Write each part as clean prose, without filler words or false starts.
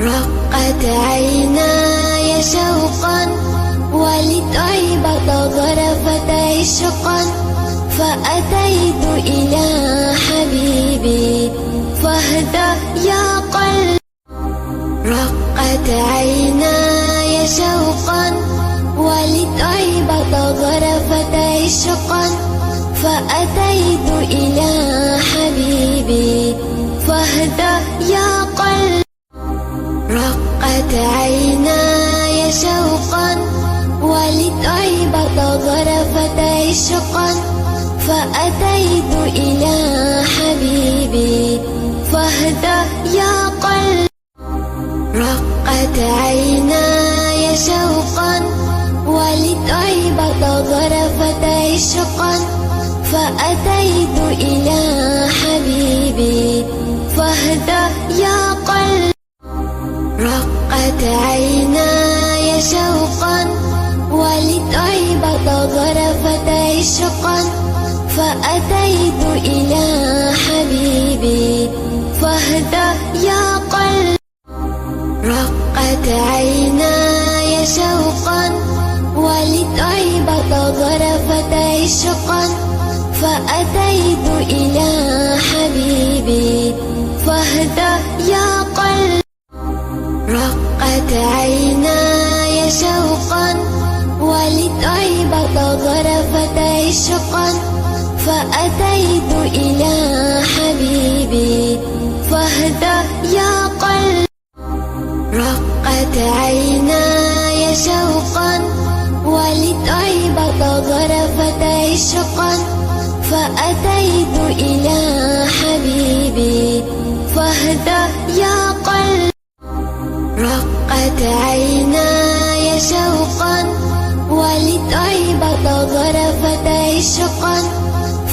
رقت عيناي شوقا ولطيبة ظرفت عشقا فأتيت إلى حبيبي فاهدى يا قلبي. رقت عيناي شوقا ولطيبة ظرفت عشقا فأتيت إلى حبيبي فاهدى يا قلبي. رقت عيناي شوقا ولطيبة ظرفت عشقا فأتيت إلى حبيبي فاهدى يا قلبي. رقت عيناي شوقا ولطيبة ظرفت عشقا فأتيت إلى حبيبي فاهدى يا قلبي. رقت عيناي شوقا ولطيبة ظرفت عشقا فأتيت إلى حبيبي فاهدى يا قلبي. رقت عيناي شوقا ولطيبة ظرفت عشقا فأتيت إلى حبيبي فاهدى يا قلبي. رقت عيناي شوقا ولطيبة ظرفت عشقا فأتيت إلى حبيبي فاهدى يا قلبي. رقت عيناي شوقا ولطيبة ظرفت عشقا فأتيت إلى حبيبي فاهدى يا قلبي. رقت عيناي شوقا ولطيبة ظرفت عشقا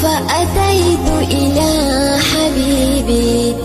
فأتيت إلى حبيبي